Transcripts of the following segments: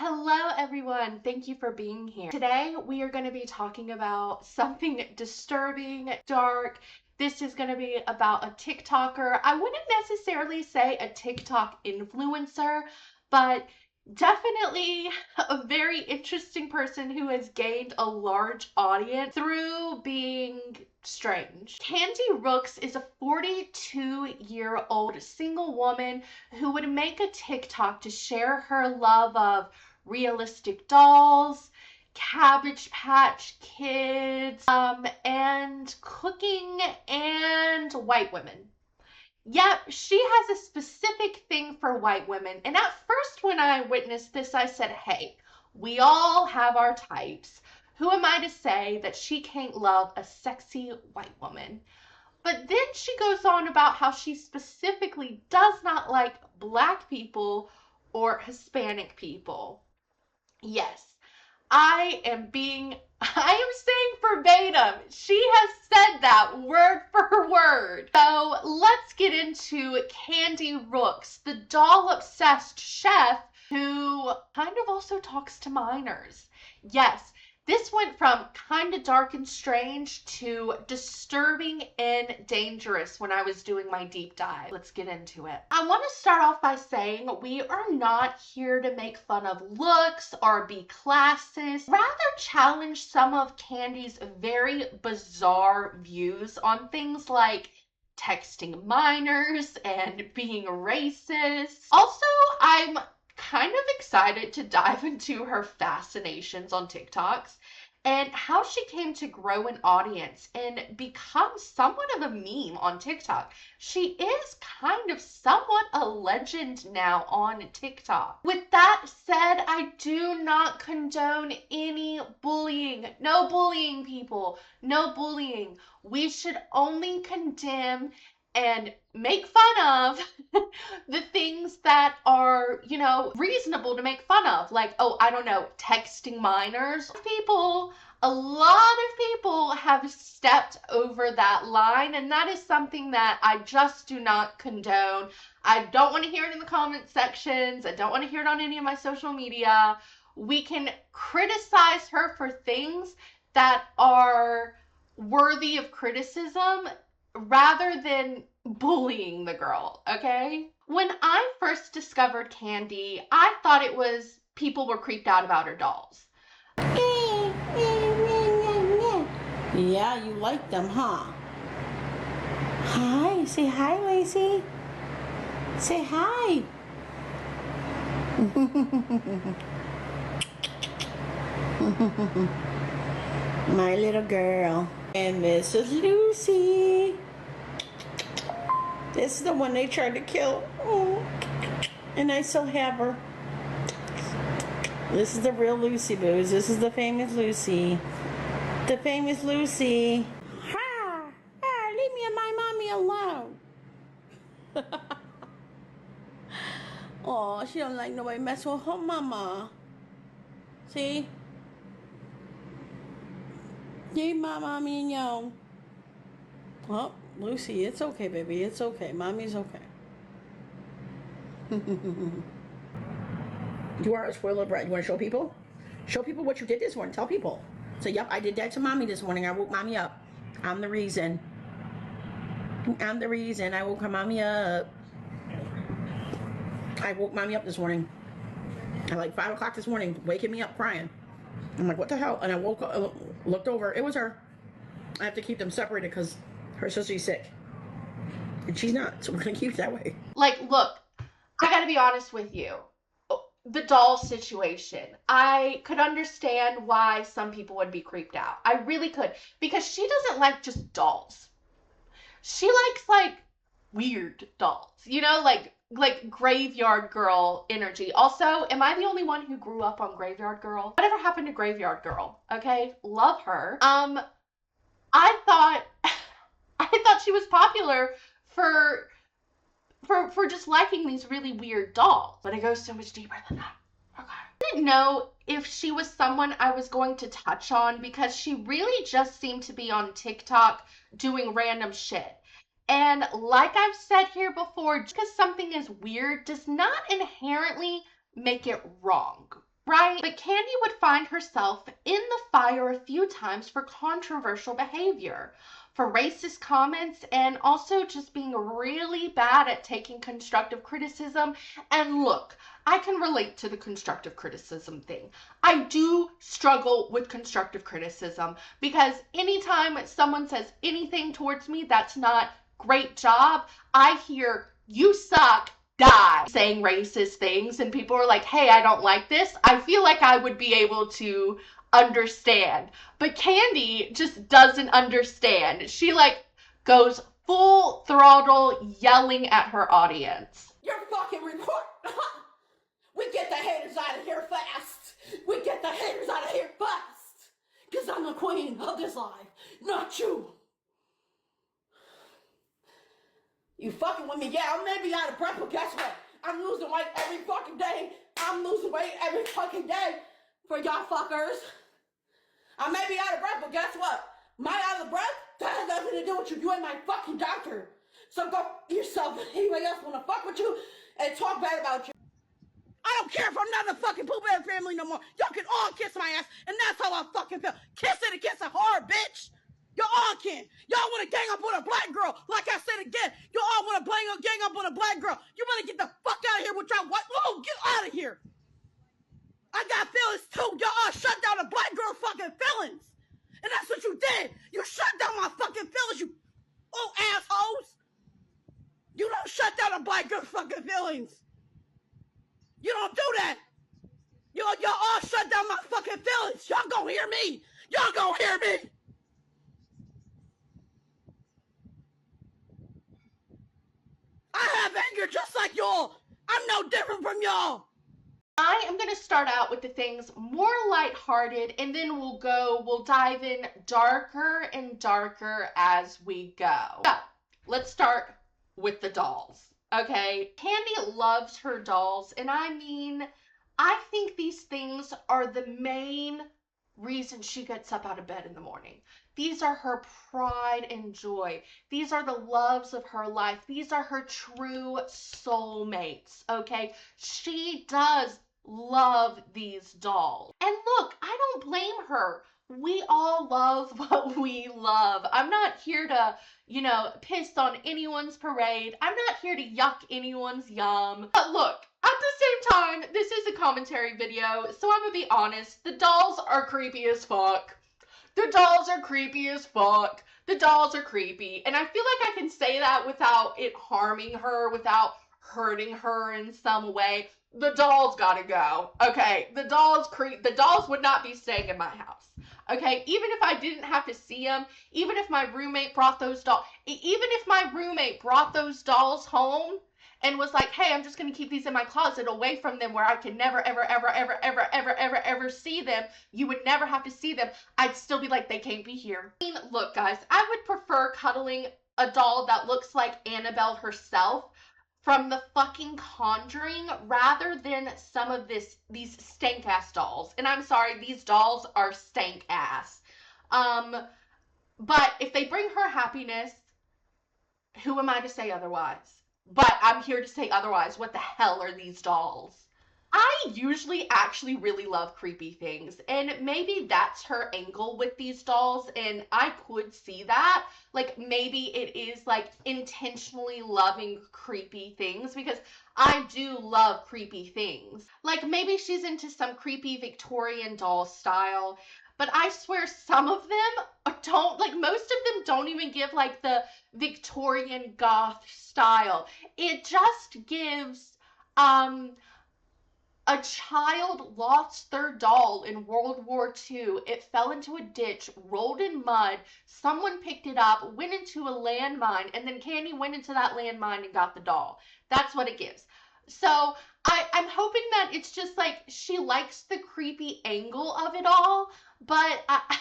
Hello, everyone. Thank you for being here. Today, we are going to be talking about something disturbing, dark. This is going to be about a TikToker. I wouldn't necessarily say a TikTok influencer, but definitely a very interesting person who has gained a large audience through being strange. Candy Rooks is a 42-year-old single woman who would make a TikTok to share her love of realistic dolls, Cabbage Patch Kids, and cooking and white women. Yep, she has a specific thing for white women. And at first, when I witnessed this, I said, hey, we all have our types. Who am I to say that she can't love a sexy white woman? But then she goes on about how she specifically does not like Black people or Hispanic people. Yes, I am saying verbatim. She has said that word for word. So let's get into Candy Rooks, the doll-obsessed chef who kind of also talks to minors. Yes, this went from kind of dark and strange to disturbing and dangerous when I was doing my deep dive. Let's get into it. I want to start off by saying we are not here to make fun of looks or be classist, rather challenge some of Candy's very bizarre views on things like texting minors and being racist. Also, I'm kind of excited to dive into her fascinations on TikToks and how she came to grow an audience and become somewhat of a meme on TikTok. She is kind of somewhat a legend now on TikTok. With that said, I do not condone any bullying. No bullying, people. No bullying. We should only condemn and make fun of the things that are, reasonable to make fun of. Like, oh, I don't know, texting minors. A lot of people have stepped over that line, and that is something that I just do not condone. I don't want to hear it in the comment sections. I don't want to hear it on any of my social media. We can criticize her for things that are worthy of criticism rather than bullying the girl, okay? When I first discovered Candy, I thought it was people were creeped out about her dolls. Yeah, you like them, huh? Hi, say hi, Lacey. Say hi. My little girl. And this is Lucy. This is the one they tried to kill. Oh. And I still have her. This is the real Lucy Boos. This is the famous Lucy. The famous Lucy. Ha! Ah, leave me and my mommy alone. Oh, she don't like nobody messing with her mama. See? Leave my mommy and yo. Oh, Lucy, it's okay, baby. It's okay. Mommy's okay. You are a spoiler brat. You want to show people? Show people what you did this morning. Tell people. Say, yep, I did that to mommy this morning. I woke mommy up. I'm the reason. I'm the reason. I woke mommy up. I woke mommy up this morning. At like 5 o'clock this morning, waking me up crying. I'm like, what the hell? And I woke up, looked over. It was her. I have to keep them separated because her sister's sick. And she's not. So we're going to keep it that way. Like, look, I got to be honest with you. The doll situation. I could understand why some people would be creeped out. I really could. Because she doesn't like just dolls. She likes, like, weird dolls. Like Graveyard Girl energy. Also, am I the only one who grew up on Graveyard Girl? Whatever happened to Graveyard Girl? Okay? Love her. I thought she was popular for just liking these really weird dolls. But it goes so much deeper than that. Okay. I didn't know if she was someone I was going to touch on because she really just seemed to be on TikTok doing random shit. And like I've said here before, just because something is weird does not inherently make it wrong, right? But Candy would find herself in the fire a few times for controversial behavior, for racist comments, and also just being really bad at taking constructive criticism. And look, I can relate to the constructive criticism thing. I do struggle with constructive criticism because anytime someone says anything towards me that's not great job, I hear you suck, die, saying racist things, and people are like, hey, I don't like this. I feel like I would be able to understand. But Candy just doesn't understand. She like goes full throttle yelling at her audience. Your fucking report. We get the haters out of here fast. We get the haters out of here fast. Because I'm the queen of this life, not you. You fucking with me? Yeah, I may be out of breath, but guess what? I'm losing weight every fucking day. I'm losing weight every fucking day for y'all fuckers. I may be out of breath, but guess what? My out of breath? That has nothing to do with you. You ain't my fucking doctor. So go yourself. Anybody else want to fuck with you and talk bad about you? I don't care if I'm not in the fucking Pooh Bear family no more. Y'all can all kiss my ass, and that's how I fucking feel. Kiss it against it hard, bitch. Y'all all can. Y'all want to gang up on a black girl. Like I said again, y'all all want to gang up on a black girl. You want to get the fuck out of here with y'all what? Whoa, get out of here. I got feelings too. Y'all all shut down a black girl's fucking feelings. And that's what you did. You shut down my fucking feelings, you old assholes. You don't shut down a black girl's fucking feelings. You don't do that. Y'all all shut down my fucking feelings. Y'all gonna hear me. Y'all gonna hear me. I have anger just like y'all. I'm no different from y'all. I am going to start out with the things more lighthearted, and then we'll dive in darker and darker as we go. So, let's start with the dolls. Okay, Candy loves her dolls, and I mean, I think these things are the main reason she gets up out of bed in the morning. These are her pride and joy. These are the loves of her life. These are her true soulmates, okay? She does love these dolls. And look, I don't blame her. We all love what we love. I'm not here to, piss on anyone's parade. I'm not here to yuck anyone's yum. But look, at the same time, this is a commentary video, so I'm gonna be honest. The dolls are creepy as fuck. The dolls are creepy as fuck. The dolls are creepy. And I feel like I can say that without it harming her, without hurting her in some way. The dolls gotta go. Okay, the dolls would not be staying in my house. Okay, even if I didn't have to see them, even if my roommate brought those dolls home and was like, hey, I'm just gonna keep these in my closet away from them where I can never, ever, ever, ever, ever, ever, ever, ever see them. You would never have to see them. I'd still be like, they can't be here. I mean, look, guys, I would prefer cuddling a doll that looks like Annabelle herself from the fucking Conjuring rather than some of these stank ass dolls. And I'm sorry, these dolls are stank ass. But if they bring her happiness, who am I to say otherwise? But I'm here to say otherwise. What the hell are these dolls? I usually actually really love creepy things, and maybe that's her angle with these dolls, and I could see that. Like, maybe it is, like, intentionally loving creepy things, because I do love creepy things. Like, maybe she's into some creepy Victorian doll style, but I swear some of them don't, like, most of them don't even give, like, the Victorian goth style. It just gives, a child lost their doll in World War II. It fell into a ditch, rolled in mud. Someone picked it up, went into a landmine, and then Candy went into that landmine and got the doll. That's what it gives. So I'm hoping that it's just like she likes the creepy angle of it all, but I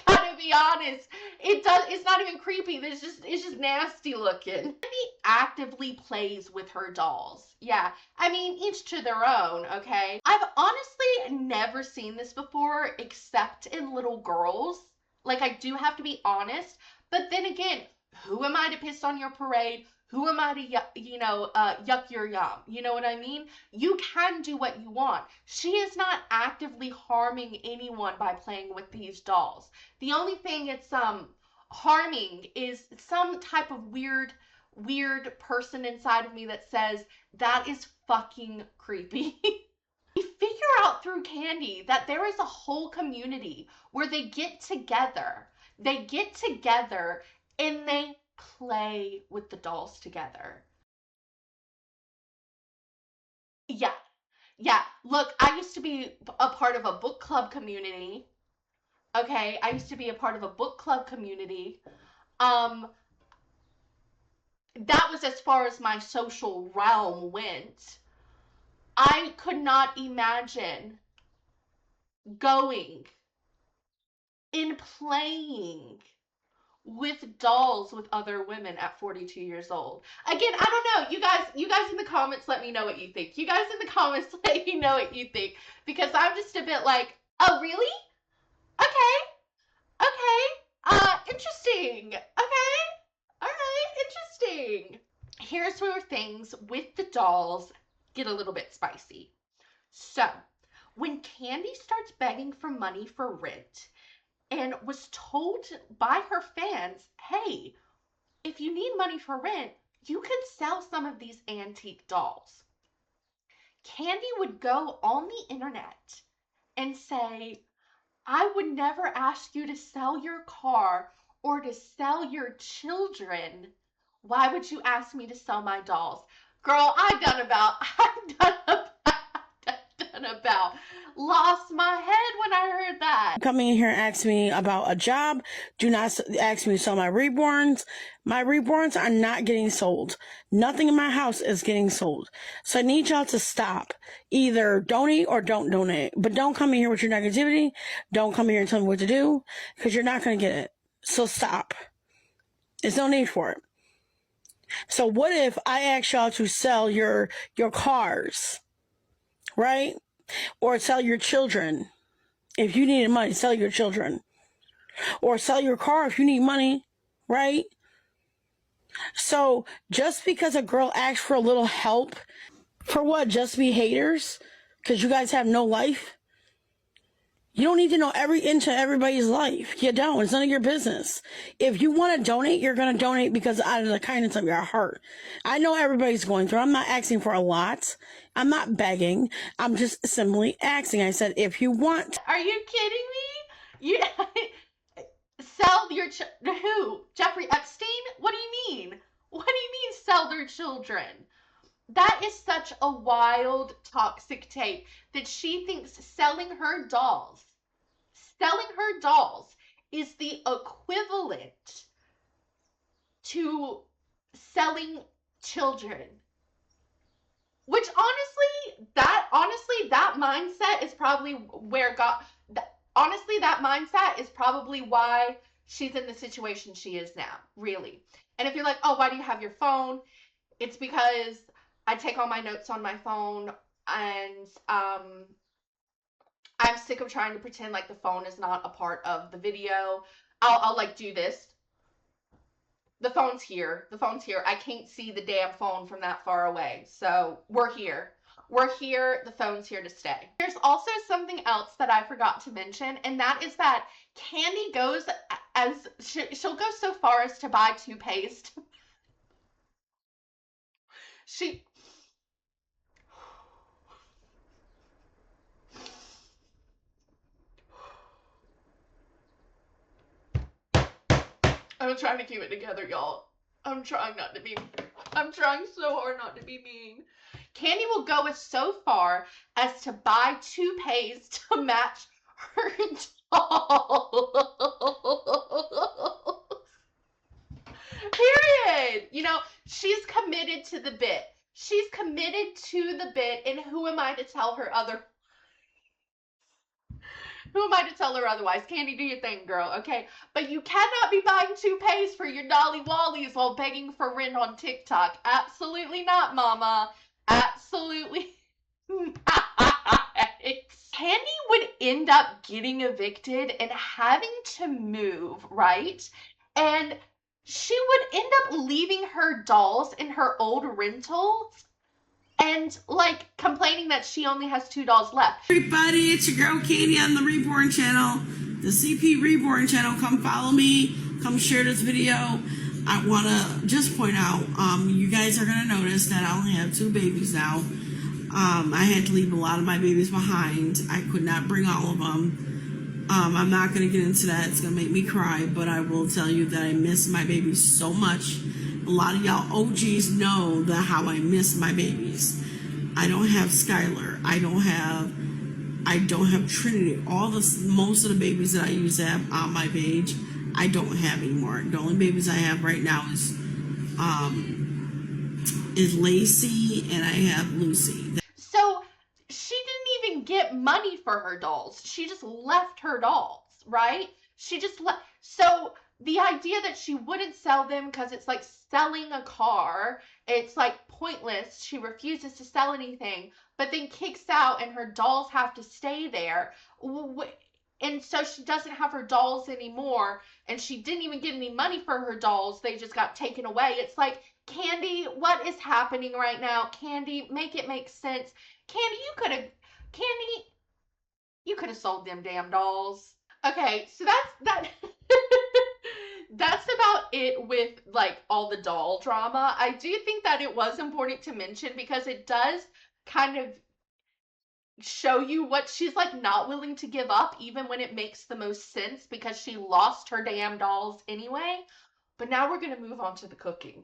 gotta be honest, it's not even creepy. It's just nasty looking. Candy actively plays with her dolls. Yeah, I mean, each to their own, okay? I've honestly never seen this before except in little girls. Like, I do have to be honest, but then again, who am I to piss on your parade? Who am I to, yuck your yum? You know what I mean? You can do what you want. She is not actively harming anyone by playing with these dolls. The only thing it's harming is some type of weird person inside of me that says that is fucking creepy. We figure out through Candy that there is a whole community where they get together. They get together and they play with the dolls together. Yeah. Yeah. Look, I used to be a part of a book club community. Okay, I used to be a part of a book club community. Um that was as far as my social realm went. I could not imagine going and playing with dolls with other women at 42 years old. Again, I don't know. You guys in the comments let me know what you think. You guys in the comments let me know what you think, because I'm just a bit like, "Oh, really? Okay. Okay. Interesting. Okay. All right. Interesting." Here's where things with the dolls get a little bit spicy. So, when Candy starts begging for money for rent and was told by her fans, "Hey, if you need money for rent, you can sell some of these antique dolls," Candy would go on the internet and say, "I would never ask you to sell your car or to sell your children. Why would you ask me to sell my dolls?" Girl, I've done about lost my head when I heard that. Coming in here and ask me about a job. Do not ask me to sell my reborns. My reborns are not getting sold. Nothing in my house is getting sold. So I need y'all to stop. Either donate or don't donate. But don't come in here with your negativity. Don't come here and tell me what to do, because you're not going to get it. So stop. There's no need for it. So what if I ask y'all to sell your cars, right? Or sell your children. If you needed money, sell your children. Or sell your car if you need money, right? So just because a girl asks for a little help, for what? Just be haters? Because you guys have no life? You don't need to know every inch of everybody's life. You don't. It's none of your business. If you want to donate, you're going to donate because out of the kindness of your heart. I know everybody's going through. I'm not asking for a lot. I'm not begging. I'm just simply asking. I said, if you want. Are you kidding me? You sell your who? Jeffrey Epstein? What do you mean? What do you mean sell their children? That is such a wild, toxic take that she thinks selling her dolls is the equivalent to selling children. Which honestly, that mindset is probably where God, honestly, that mindset is probably why she's in the situation she is now, really. And if you're like, "Oh, why do you have your phone?" It's because I take all my notes on my phone, and I'm sick of trying to pretend like the phone is not a part of the video. I'll like do this. The phone's here. The phone's here. I can't see the damn phone from that far away. So we're here. We're here. The phone's here to stay. There's also something else that I forgot to mention, and that is that Candy goes as she'll go so far as to buy toothpaste. She I'm trying to keep it together, y'all. I'm trying so hard not to be mean. Candy will go so far as to buy toothpaste to match her dolls. Period. She's committed to the bit. She's committed to the bit, and who am I to tell her otherwise? Candy, do your thing, girl, okay? But you cannot be buying toothpaste for your Dolly Wallies while begging for rent on TikTok. Absolutely not, mama. Absolutely not. Candy would end up getting evicted and having to move, right? And she would end up leaving her dolls in her old rentals and like complaining that she only has 2 dolls left. Everybody, it's your girl Katie on the Reborn channel, the CP Reborn channel. Come follow me, come share this video. I want to just point out, you guys are going to notice that I only have 2 babies now. I had to leave a lot of my babies behind. I could not bring all of them. I'm not going to get into that. It's going to make me cry, but I will tell you that I miss my babies so much. A lot of y'all OGs know how I miss my babies. I don't have Skylar. I don't have Trinity. Most of the babies that I used to have on my page, I don't have anymore. The only babies I have right now is Lacey, and I have Lucy. So she didn't even get money for her dolls. She just left her dolls, right? She just left. So the idea that she wouldn't sell them because it's like selling a car, it's like pointless. She refuses to sell anything, but then kicks out and her dolls have to stay there. And so she doesn't have her dolls anymore, and she didn't even get any money for her dolls. They just got taken away. It's like, Candy, what is happening right now? Candy, make it make sense. Candy, you could have sold them damn dolls. Okay, so that's that's about it with like all the doll drama. I do think that it was important to mention because it does kind of show you what she's like not willing to give up, even when it makes the most sense, because she lost her damn dolls anyway. But now we're gonna move on to the cooking.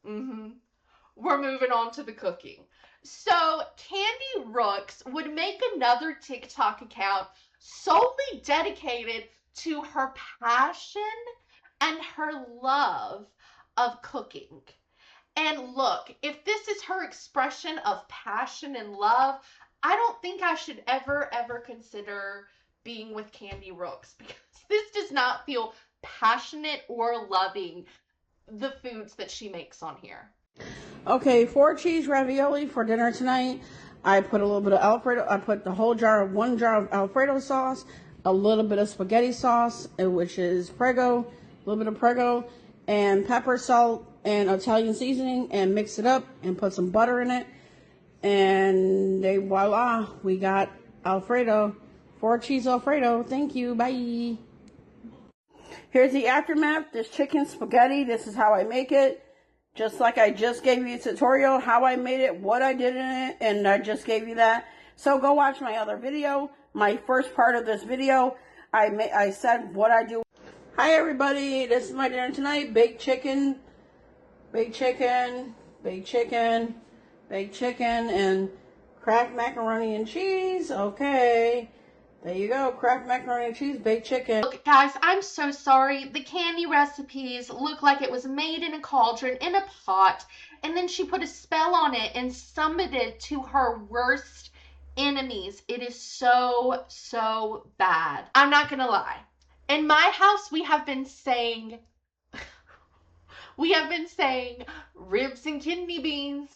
We're moving on to the cooking. So Candy Rooks would make another TikTok account solely dedicated to her passion and her love of cooking. And look, if this is her expression of passion and love, I don't think I should ever consider being with Candy Rooks, because this does not feel passionate or loving, the foods that she makes on here. Okay, 4 cheese ravioli for dinner tonight. I put a little bit of Alfredo. I put the whole jar, 1 jar of Alfredo sauce, a little bit of spaghetti sauce, which is Prego, a little bit of Prego, and pepper, salt, and Italian seasoning, and mix it up and put some butter in it. And voila, we got Alfredo, 4 cheese Alfredo. Thank you, bye. Here's the aftermath. This chicken spaghetti, this is how I make it. Just like I just gave you a tutorial, how I made it, what I did in it, and I just gave you that. So go watch my other video, my first part of this video. I said what I do. Hi everybody, this is my dinner tonight. Baked chicken, baked chicken, baked chicken, baked chicken, and Kraft macaroni and cheese. Okay. There you go, Kraft macaroni and cheese, baked chicken. Look, guys, I'm so sorry. The candy recipes look like it was made in a cauldron, in a pot, and then she put a spell on it and summoned it to her worst enemies. It is so, so bad. I'm not gonna lie. In my house, we have been saying ribs and kidney beans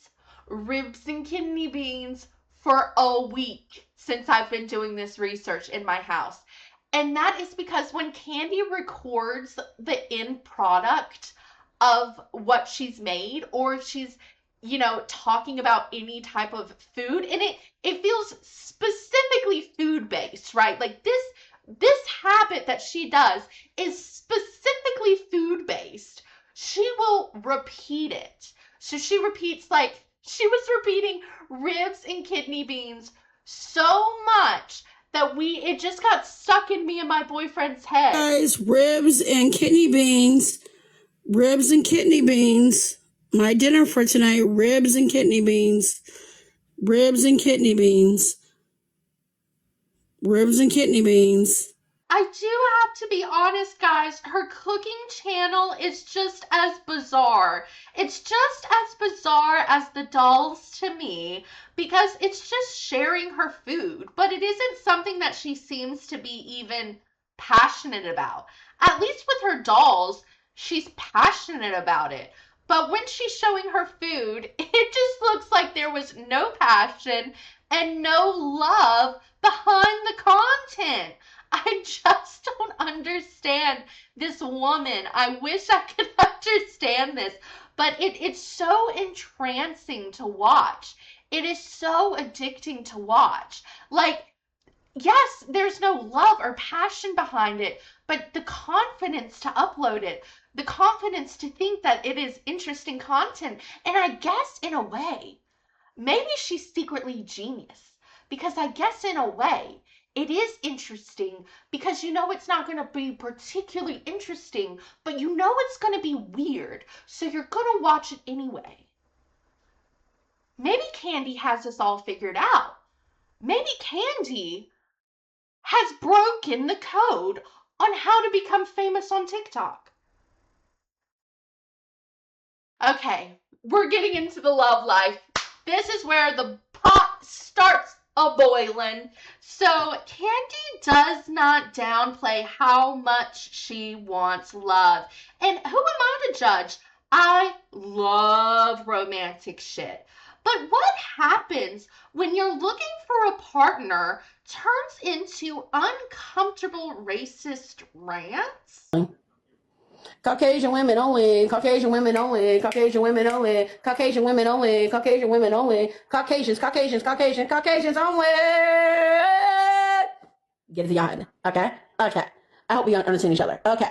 for a week since I've been doing this research in my house. And that is because when Candy records the end product of what she's made, or she's, talking about any type of food, and it feels specifically food-based, right? Like this habit that she does is specifically food-based. She will repeat it. So she repeats, like, she was repeating ribs and kidney beans so much that it just got stuck in me and my boyfriend's head. Guys, ribs and kidney beans. Ribs and kidney beans. My dinner for tonight, ribs and kidney beans. Ribs and kidney beans. Ribs and kidney beans. I do have to be honest, guys, her cooking channel is just as bizarre. It's just as bizarre as the dolls to me, because it's just sharing her food, but it isn't something that she seems to be even passionate about. At least with her dolls, she's passionate about it. But when she's showing her food, it just looks like there was no passion and no love behind the content. I just don't understand this woman. I wish I could have understand this, but it's so entrancing to watch. It is so addicting to watch. Like, yes, there's no love or passion behind it, but the confidence to upload it, the confidence to think that it is interesting content, and I guess in a way, maybe she's secretly genius, because I guess in a way, it is interesting because you know it's not going to be particularly interesting, but you know it's going to be weird, so you're going to watch it anyway. Maybe Candy has this all figured out. Maybe Candy has broken the code on how to become famous on TikTok. Okay, we're getting into the love life. This is where the pot starts a-boiling. So Candy does not downplay how much she wants love. And who am I to judge? I love romantic shit. But what happens when you're looking for a partner turns into uncomfortable racist rants? Caucasian women only, Caucasian women only, Caucasian women only, Caucasian women only, Caucasian women only, Caucasians only. Get it behind. Okay? Okay. I hope we understand each other. Okay.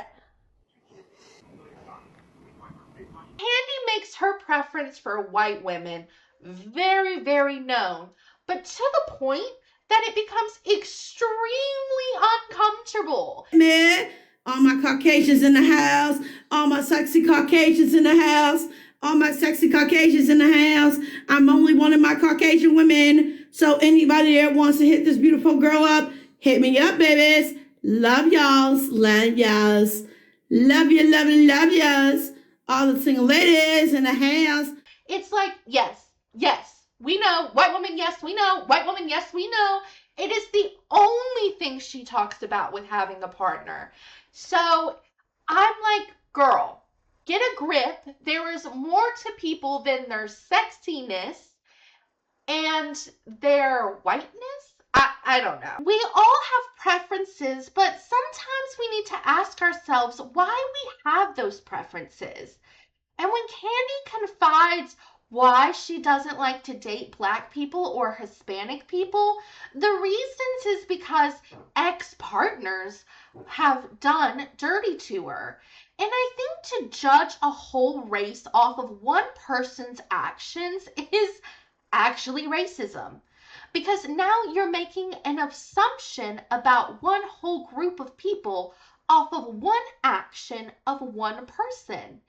Candy makes her preference for white women very, very known, but to the point that it becomes extremely uncomfortable. Man, all my Caucasians in the house, all my sexy Caucasians in the house, all my sexy Caucasians in the house. I'm only one of my Caucasian women. So anybody that wants to hit this beautiful girl up, hit me up, babies. Love y'alls. Love y'alls. Love you, love you, love y'alls. All the single ladies in the house. It's like, yes, we know. White woman, yes, we know. White woman, yes, we know. It is the only thing she talks about with having a partner. So I'm like, girl, get a grip. There is more to people than their sexiness and their whiteness. I don't know. We all have preferences, but sometimes we need to ask ourselves why we have those preferences. And when Candy confides why she doesn't like to date Black people or Hispanic people, the reasons is because ex-partners have done dirty to her. And I think to judge a whole race off of one person's actions is actually racism. Because now you're making an assumption about one whole group of people off of one action of one person.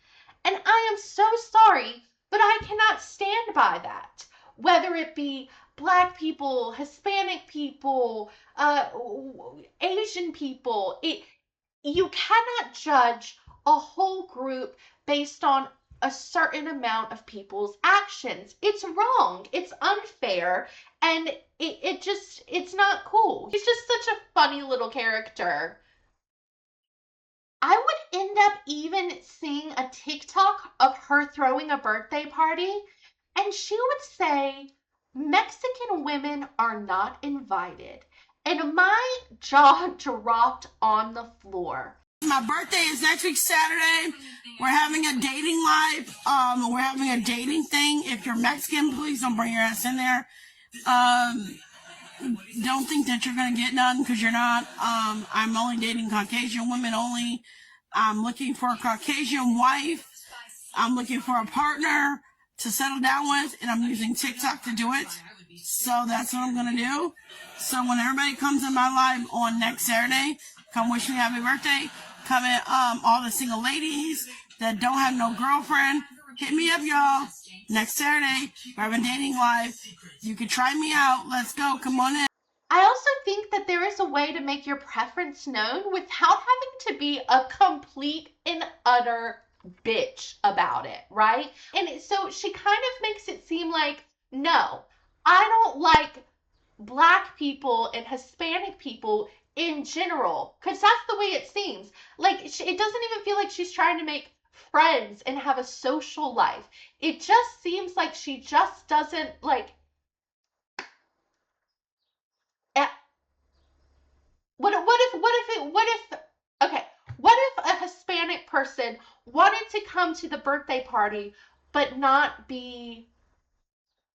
And I am so sorry, but I cannot stand by that. Whether it be Black people, Hispanic people, Asian people, you cannot judge a whole group based on a certain amount of people's actions. It's wrong. It's unfair. And it's not cool. He's just such a funny little character. I would end up even seeing a TikTok of her throwing a birthday party, and she would say, Mexican women are not invited. And my jaw dropped on the floor. My birthday is next week, Saturday. We're having a dating live. We're having a dating thing. If you're Mexican, please don't bring your ass in there. Don't think that you're going to get none because you're not. I'm only dating Caucasian women only. I'm looking for a Caucasian wife. I'm looking for a partner to settle down with, and I'm using TikTok to do it. So that's what I'm going to do. So when everybody comes in my live on next Saturday, come wish me happy birthday. Come in, all the single ladies that don't have no girlfriend, hit me up, y'all. Next Saturday, we're having dating live. You can try me out. Let's go. Come on in. I also think that there is a way to make your preference known without having to be a complete and utter bitch about it, right? And so she kind of makes it seem like, no, I don't like Black people and Hispanic people in general, because that's the way it seems. Like, it doesn't even feel like she's trying to make friends and have a social life. It just seems like she just doesn't, like, what if a Hispanic person person wanted to come to the birthday party but not be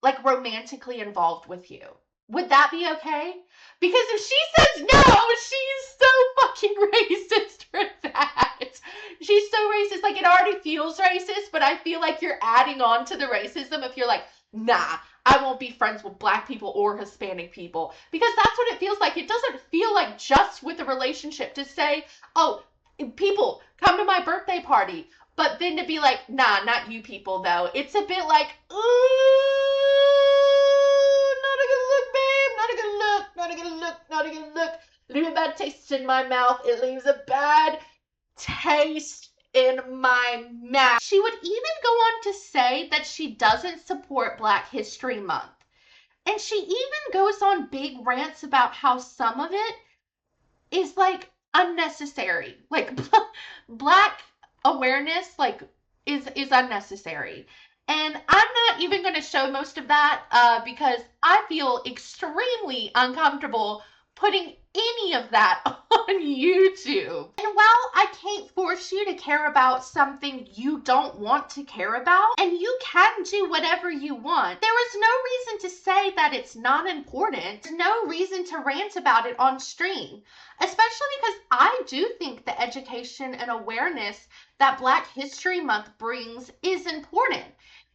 like romantically involved with you. Would that be okay? Because if she says no, she's so fucking racist for that. She's so racist. Like, it already feels racist, but I feel like you're adding on to the racism if you're like, nah, I won't be friends with black people or Hispanic people. Because that's what it feels like. It doesn't feel like just with a relationship to say, oh, people, come to my birthday party. But then to be like, nah, not you people, though. It's a bit like, ooh, not a good look, babe. Not a good look. Not a good look. Not a good look. Leave a bad taste in my mouth. It leaves a bad taste in my mouth. She would even go on to say that she doesn't support Black History Month. And she even goes on big rants about how some of it is like unnecessary. Like black awareness like is unnecessary. And I'm not even going to show most of that because I feel extremely uncomfortable putting any of that on YouTube. And while I can't force you to care about something you don't want to care about, and you can do whatever you want, there is no reason to say that it's not important. There's no reason to rant about it on stream, especially because I do think the education and awareness that Black History Month brings is important.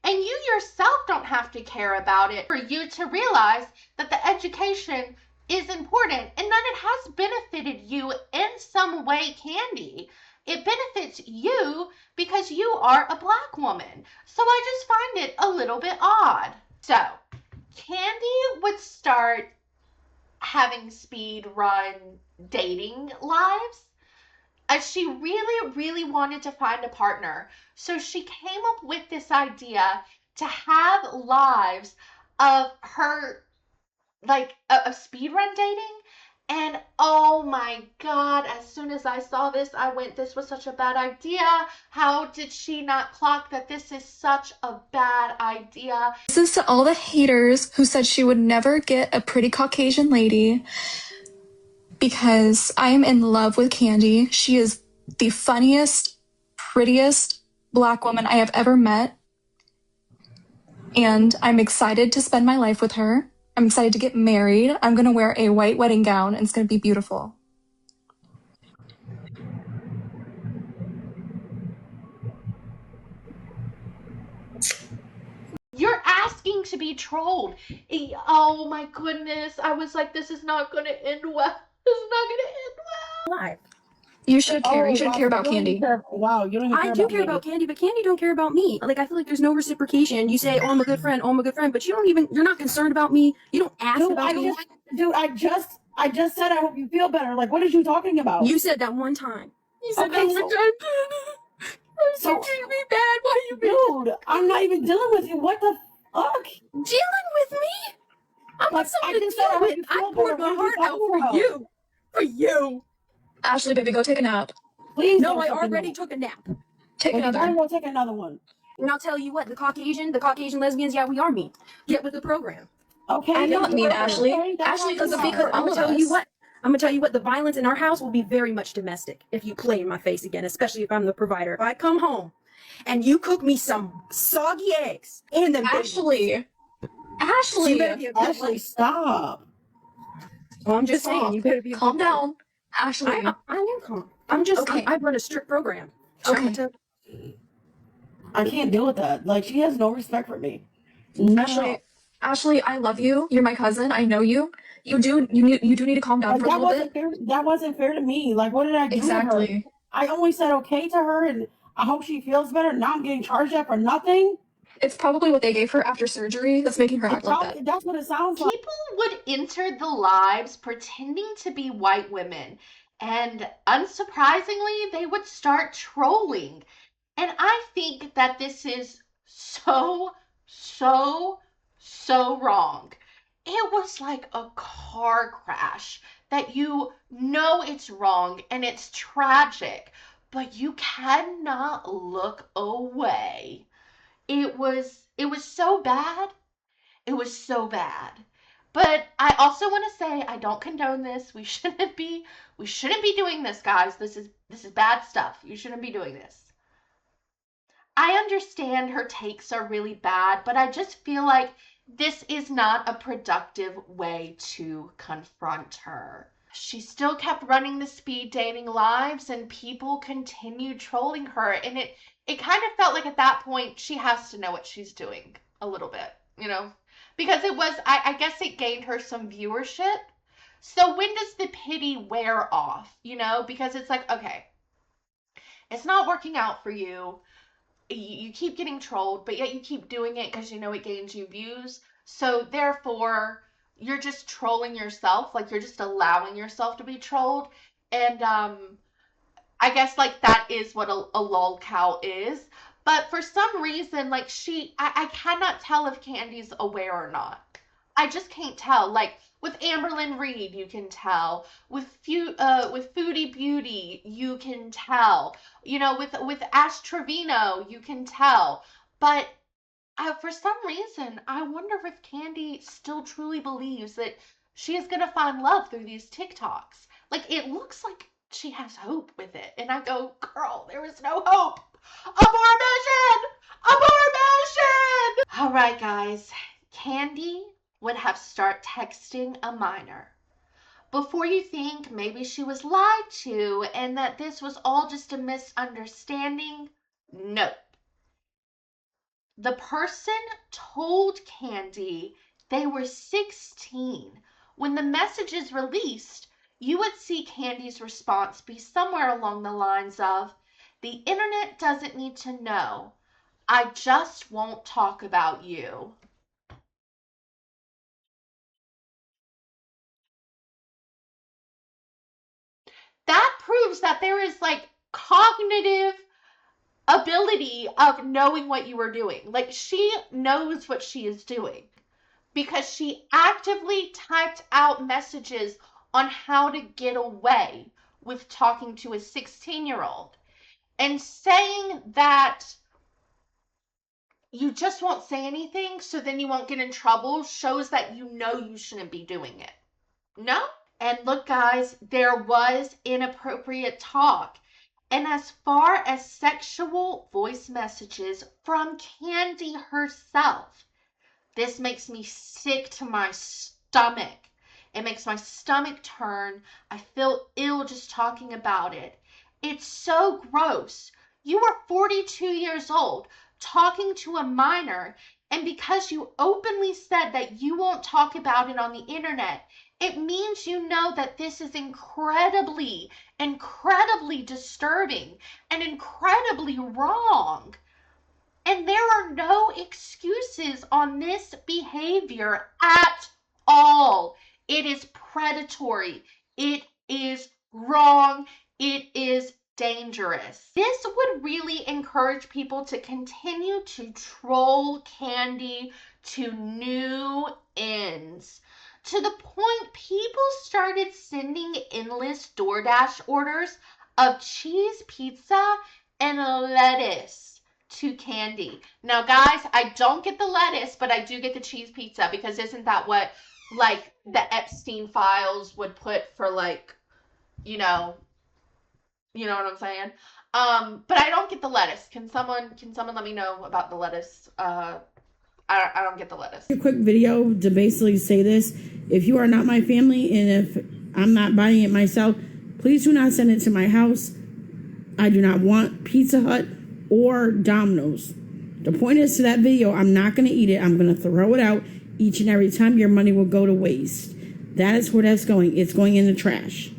And you yourself don't have to care about it for you to realize that the education is important and that it has benefited you in some way, Candy. It benefits you because you are a Black woman. So I just find it a little bit odd. So Candy would start having speed run dating lives as she really, really wanted to find a partner. So she came up with this idea to have lives of her, like, of speedrun dating. And oh my God, as soon as I saw this, I went, this was such a bad idea. How did she not clock that this is such a bad idea? This is to all the haters who said she would never get a pretty Caucasian lady, because I am in love with Candy. She is the funniest, prettiest Black woman I have ever met. And I'm excited to spend my life with her. I'm excited to get married. I'm going to wear a white wedding gown, and it's going to be beautiful. You're asking to be trolled. Oh my goodness. I was like, this is not going to end well. This is not going to end well. Live. You should care. You should wow, care about you don't Candy. Wow, you don't even care I do care about Candy, but Candy don't care about me. Like, I feel like there's no reciprocation. You say, oh, I'm a good friend, oh, I'm a good friend, but you're not concerned about me. You don't ask about me. I just said I hope you feel better. Like, what are you talking about? You said that one time. You said Okay, that one so- time. So- You treat me bad. Why you Dude, I'm not even dealing with you. What the fuck? dealing with me? I'm Like, not someone I to just said I deal hope with. you I feel poured better. my What are you heart out talking about? for you. For you. Ashley, baby, go take a nap. Please No, don't I take already another. took a nap. Take Okay, another. I'm gonna take another one. And I'll tell you what, the Caucasian lesbians, yeah, we are mean. Get with the program. Okay, I'm not mean, Ashley. that's Ashley not doesn't fair. mean for I'm all gonna of tell you us. what. I'm gonna tell you what. The violence in our house will be very much domestic if you play in my face again, especially if I'm the provider. If I come home and you cook me some soggy eggs and them babies, Ashley. Ashley. you better be a good Ashley, wife. stop. Well, I'm just saying, you better be a Calm good wife. down. Ashley. I am calm. I'm just. Okay. I run a strict program. Okay. I can't deal with that. Like, she has no respect for me. No. Ashley, I love you. You're my cousin. I know you. You do need to calm down Like, for a that little wasn't bit. fair. That wasn't fair to me. Like, what did I do to her? Exactly. I only said okay to her, and I hope she feels better. Now I'm getting charged up for nothing. It's probably what they gave her after surgery that's making her act like that. That's what it sounds like. People would enter the lives pretending to be white women, and unsurprisingly, they would start trolling. And I think that this is so, so, so wrong. It was like a car crash that you know it's wrong and it's tragic, but you cannot look away. It was so bad. It was so bad. But I also want to say I don't condone this. We shouldn't be doing this, guys. This is bad stuff. You shouldn't be doing this. I understand her takes are really bad, but I just feel like this is not a productive way to confront her. She still kept running the speed dating lives and people continued trolling her, and it kind of felt like at that point she has to know what she's doing a little bit, you know? Because it was, I guess it gained her some viewership. So when does the pity wear off, you know? Because it's like, okay, it's not working out for you. You keep getting trolled, but yet you keep doing it because you know it gains you views. So therefore, you're just trolling yourself. Like, you're just allowing yourself to be trolled. And I guess like that is what a lol cow is. But for some reason, like I cannot tell if Candy's aware or not. I just can't tell. Like with Amberlynn Reed, you can tell. With Foodie Beauty, you can tell. You know, with Ash Trevino, you can tell. But for some reason, I wonder if Candy still truly believes that she is going to find love through these TikToks. Like, it looks like she has hope with it. And I go, girl, there is no hope. Abort mission! Abort mission! All right, guys. Candy would have start texting a minor. Before you think maybe she was lied to and that this was all just a misunderstanding, nope. The person told Candy they were 16. When the message is released, you would see Candy's response be somewhere along the lines of, "The internet doesn't need to know. I just won't talk about you." That proves that there is like cognitive ability of knowing what you are doing. Like, she knows what she is doing, because she actively typed out messages on how to get away with talking to a 16-year-old. And saying that you just won't say anything so then you won't get in trouble shows that you know you shouldn't be doing it. No? And look, guys, there was inappropriate talk. And as far as sexual voice messages from Candy herself, this makes me sick to my stomach. It makes my stomach turn. I feel ill just talking about it. It's so gross. You are 42 years old talking to a minor, and because you openly said that you won't talk about it on the internet, it means you know that this is incredibly, incredibly disturbing and incredibly wrong. And there are no excuses on this behavior at all. It is predatory. It is wrong. It is dangerous. This would really encourage people to continue to troll Candy to new ends. To the point people started sending endless DoorDash orders of cheese pizza and lettuce to Candy. Now, guys, I don't get the lettuce, but I do get the cheese pizza, because isn't that what like the Epstein files would put for like, you know what I'm saying? But I don't get the lettuce. Can someone let me know about the lettuce? I don't get the lettuce. A quick video to basically say this: if you are not my family and if I'm not buying it myself, please do not send it to my house. I do not want Pizza Hut or Domino's. The point is, to that video, I'm not going to eat it. I'm going to throw it out each and every time. Your money will go to waste. That is where that's going. It's going in the trash.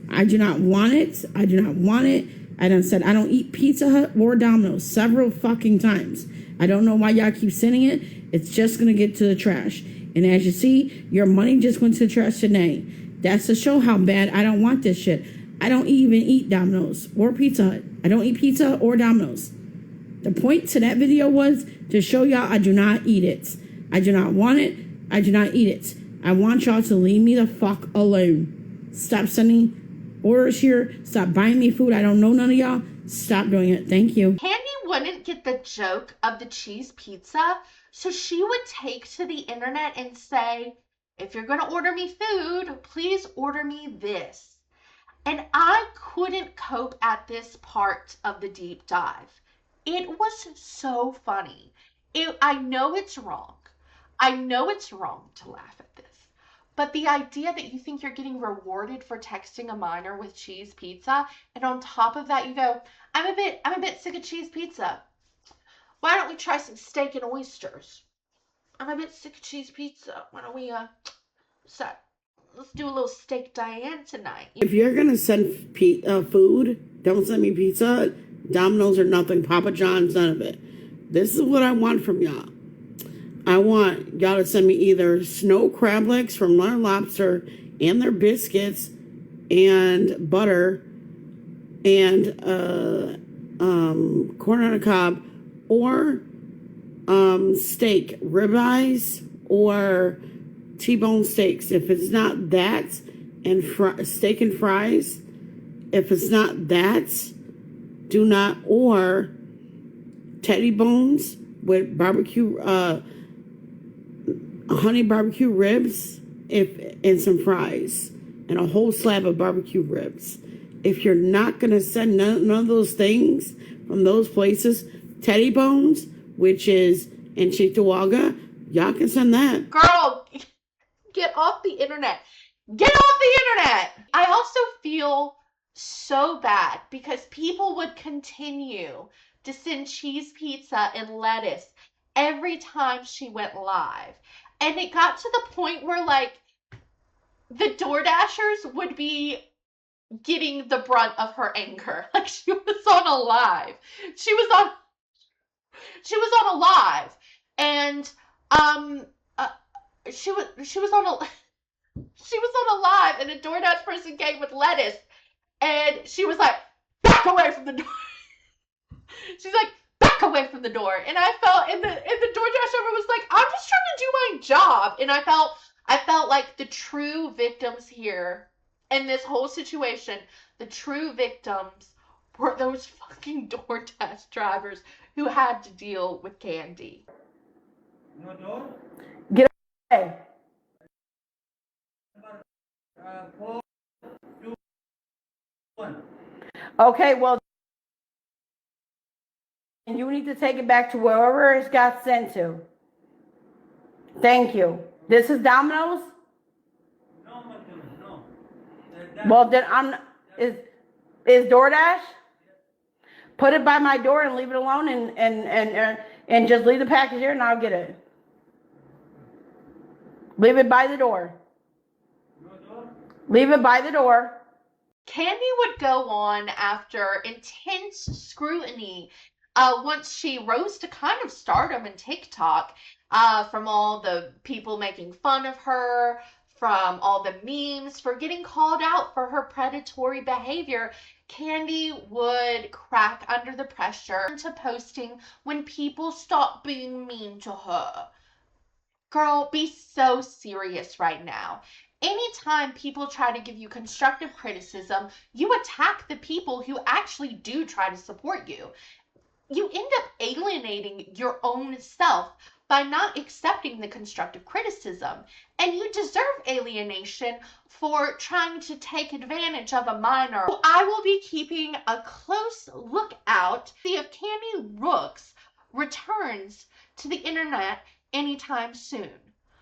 I do not want it. I do not want it. I done said I don't eat Pizza Hut or Domino's several fucking times. I don't know why y'all keep sending it. It's just going to get to the trash. And as you see, your money just went to the trash today. That's to show how bad I don't want this shit. I don't even eat Domino's or Pizza Hut. I don't eat pizza or Domino's. The point to that video was to show y'all I do not eat it. I do not want it. I do not eat it. I want y'all to leave me the fuck alone. Stop sending orders here. Stop buying me food. I don't know none of y'all. Stop doing it. Thank you. Candy wouldn't get the joke of the cheese pizza, so she would take to the internet and say, If you're going to order me food, please order me this. And I couldn't cope at this part of the deep dive. It was so funny. I know it's wrong. I know it's wrong to laugh at this. But the idea that you think you're getting rewarded for texting a minor with cheese pizza, and on top of that you go, I'm a bit sick of cheese pizza. Why don't we try some steak and oysters? I'm a bit sick of cheese pizza. Why don't we let's do a little steak Diane tonight. If you're gonna send food, don't send me pizza, Domino's or nothing, Papa John's, none of it. This is what I want from y'all. I want y'all to send me either snow crab legs from Lone Lobster and their biscuits and butter and corn on a cob, or steak, ribeyes, or T-bone steaks. If it's not that, and steak and fries. If it's not that, do not, or teddy bones with barbecue, honey barbecue ribs, and some fries, and a whole slab of barbecue ribs. If you're not gonna send none of those things from those places, teddy bones, which is in Cheektowaga, y'all can send that. Girl, get off the internet. Get off the internet. I also feel so bad because people would continue to send cheese pizza and lettuce every time she went live. And it got to the point where, like, the DoorDashers would be getting the brunt of her anger. Like, she was on a live. She was on a live. And she was on a live, and a DoorDash person came with lettuce, and she was like, back away from the door. She's like, back away from the door. And I felt, and the DoorDash driver was like, I'm just trying to do my job. And I felt like the true victims here in this whole situation, the true victims were those fucking DoorDash drivers who had to deal with Candy. Get away. Okay, well, and you need to take it back to wherever it got sent to. Thank you. This is Domino's? No. Well, then is DoorDash? Put it by my door and leave it alone, and just leave the package here, and I'll get it. Leave it by the door. Leave it by the door. Candy would go on after intense scrutiny once she rose to kind of stardom in TikTok, from all the people making fun of her, from all the memes for getting called out for her predatory behavior. Candy would crack under the pressure to posting when people stopped being mean to her. Girl, be so serious right now. Anytime people try to give you constructive criticism, you attack the people who actually do try to support you. You end up alienating your own self by not accepting the constructive criticism. And you deserve alienation for trying to take advantage of a minor. So I will be keeping a close lookout to see if Candy Rooks returns to the internet anytime soon.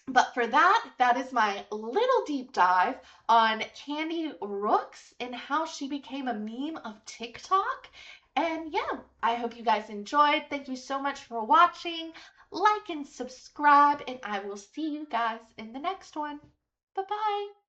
But for that is my little deep dive on Candy Rooks and how she became a meme of TikTok. And yeah, I hope you guys enjoyed. Thank you so much for watching. Like and subscribe, and I will see you guys in the next one. Bye-bye.